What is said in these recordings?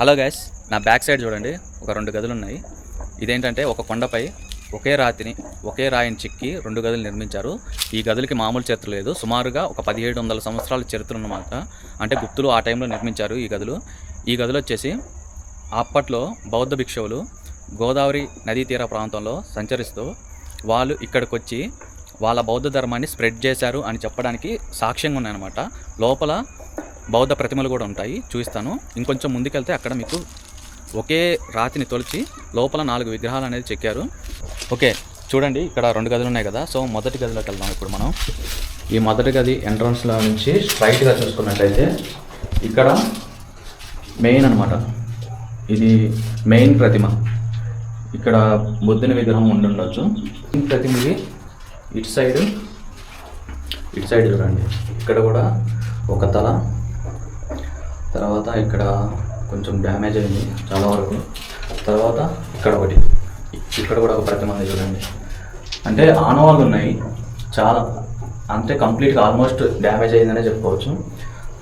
Hello guys, నా back side చూడండి. ఒక 2 గదులు ఉన్నాయి. ఇదేంటంటే ఒక కొండపై ఒకే రాయిని చిక్కి 2 గదులు నిర్మించారు. ఈ గదులకి మామూలు చరిత్ర లేదు. సుమారుగా ఒక 1700 సంవత్సరాల చరిత్ర ఉన్నమాట. అంటే గుప్తులు ఆ టైంలో నిర్మించారు ఈ గదులు. ఈ గదులు వచ్చేసి అప్పట్లో బౌద్ధ భిక్షువులు గోదావరి నదీ తీర ప్రాంతంలో సంచరిస్తూ వాళ్ళు ఇక్కడికి వచ్చి వాళ్ళ బౌద్ధ ధర్మాన్ని స్ప్రెడ్ చేశారు అని చెప్పడానికి సాక్ష్యంగా ఉన్నాయన్నమాట. లోపల బౌద్ధ ప్రతిమలు కూడా ఉంటాయి, చూపిస్తాను. ఇంకొంచెం ముందుకెళ్తే అక్కడ మీకు ఒకే రాతిని తొలిచి లోపల 4 విగ్రహాలు అనేది చెక్కారు. ఓకే, చూడండి, ఇక్కడ 2 గదులు ఉన్నాయి కదా. సో మొదటి గదిలోకి వెళ్దాం ఇప్పుడు మనం. ఈ మొదటి గది ఎంట్రన్స్లో నుంచి స్ట్రైట్గా చూసుకున్నట్లయితే ఇక్కడ మెయిన్ అనమాట. ఇది మెయిన్ ప్రతిమ. ఇక్కడ బుద్ధుని విగ్రహం ఉండుండొచ్చు. ప్రతిమది ఇటు సైడ్ చూడండి. ఇక్కడ కూడా ఒక తల, తర్వాత ఇక్కడ కొంచెం డ్యామేజ్ అయింది చాలా వరకు. తర్వాత ఇక్కడ కూడా ఒక ప్రతిమ ఉంది చూడండి. అంటే ఆనవాళ్ళు ఉన్నాయి చాలా, అంటే కంప్లీట్గా ఆల్మోస్ట్ డ్యామేజ్ అయిందనే చెప్పుకోవచ్చు.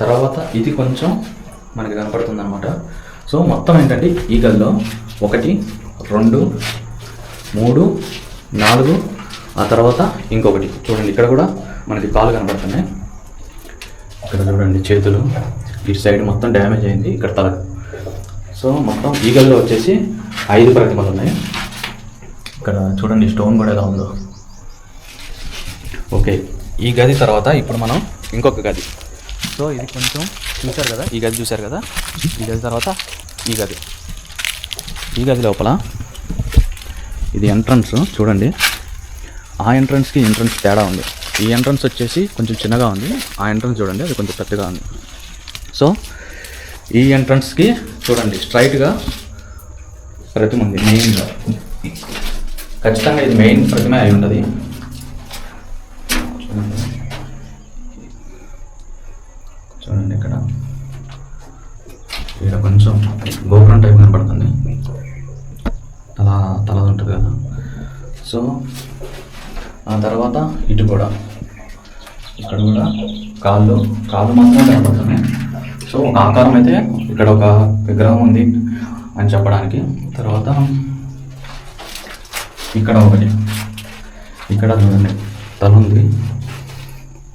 తర్వాత ఇది కొంచెం మనకి కనపడుతుంది అనమాట. సో మొత్తం ఏంటంటే ఈ గదిలో 1, 2, 3, 4, ఆ తర్వాత ఇంకొకటి చూడండి. ఇక్కడ కూడా మనకి కాలు కనపడుతున్నాయి. ఇక్కడ చూడండి చేతులు, ఇటు సైడ్ మొత్తం డ్యామేజ్ అయింది, ఇక్కడ తల. సో మొత్తం ఈ గదిలో వచ్చేసి 5 ప్రతిమలు ఉన్నాయి. ఇక్కడ చూడండి స్టోన్ కూడా ఎలా ఉందో. ఓకే, ఈ గది తర్వాత ఇప్పుడు మనం ఇంకొక గది. సో ఇది కొంచెం చూశారు కదా, ఈ గది చూశారు కదా. ఈ గది తర్వాత ఈ గది లోపల ఇది ఎంట్రన్స్ చూడండి. ఆ ఎంట్రన్స్కి ఎంట్రన్స్ తేడా ఉంది. ఈ ఎంట్రన్స్ వచ్చేసి కొంచెం చిన్నగా ఉంది, ఆ ఎంట్రన్స్ చూడండి అది కొంచెం పెద్దగా ఉంది. సో ఈ ఎంట్రన్స్కి చూడండి స్ట్రైట్గా ప్రతిమ ఉంది మెయిన్గా. ఖచ్చితంగా ఇది మెయిన్ ప్రతిమ అయి ఉంటుంది. చూడండి ఇక్కడ కొంచెం గోపురం టైప్ కనపడుతుంది, తల ఉంటుంది కదా. సో ఆ తర్వాత ఇటు కూడా, ఇక్కడ కూడా కాళ్ళు మాత్రమే కనపడుతున్నాయి. సో ఒక ఆకారం అయితే ఇక్కడ ఒక విగ్రహం ఉంది అని చెప్పడానికి. తర్వాత ఇక్కడ ఒకటి, ఇక్కడ చూడండి తల ఉంది.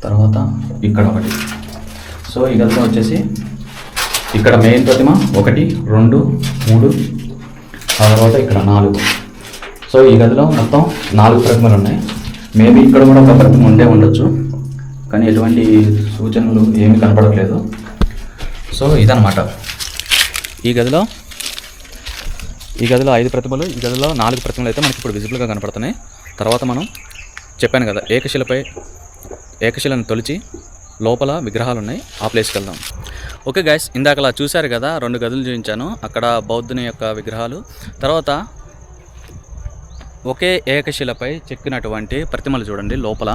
తర్వాత ఇక్కడ ఒకటి. సో ఈ గదిలో వచ్చేసి ఇక్కడ మెయిన్ ప్రతిమ 1, 2, 3, ఆ తర్వాత ఇక్కడ 4. సో ఈ గదిలో మొత్తం 4 ప్రతిమలు ఉన్నాయి. మేబీ ఇక్కడ కూడా ఒక ప్రతిమ ఉండొచ్చు, కానీ ఎటువంటి సూచనలు ఏమీ కనపడట్లేదు. సో ఇదన్నమాట ఈ గదిలో 5 ప్రతిమలు, ఈ గదిలో 4 ప్రతిమలు అయితే మనకి ఇప్పుడు విజిబుల్గా కనపడుతున్నాయి. తర్వాత మనం చెప్పాను కదా ఏకశిలను తొలిచి లోపల విగ్రహాలు ఉన్నాయి, ఆ ప్లేస్కి వెళ్దాం. ఓకే గైస్, ఇందాకలా చూశారు కదా 2 గదులు చూపించాను. అక్కడ బౌద్ధుని యొక్క విగ్రహాలు, తర్వాత ఒకే ఏకశిలపై చెక్కినటువంటి ప్రతిమలు చూడండి. లోపల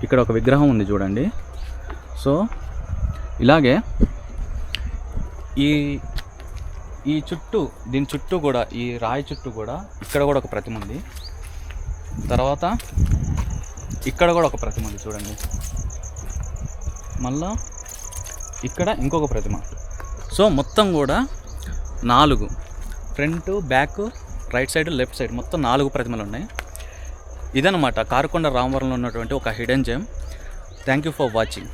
ఇక్కడ ఒక విగ్రహం ఉంది చూడండి. సో ఇలాగే ఈ చుట్టూ, దీని చుట్టూ కూడా, ఈ రాయి చుట్టూ కూడా ఇక్కడ కూడా ఒక ప్రతిమ ఉంది. తర్వాత ఇక్కడ కూడా ఒక ప్రతిమ ఉంది చూడండి. మళ్ళా ఇక్కడ ఇంకొక ప్రతిమ. సో మొత్తం కూడా 4, front, back, right side, left side మొత్తం 4 ప్రతిమలు ఉన్నాయి. ఇదన్నమాట కారుకొండ రామవరంలో ఉన్నటువంటి ఒక hidden gem. Thank you for watching.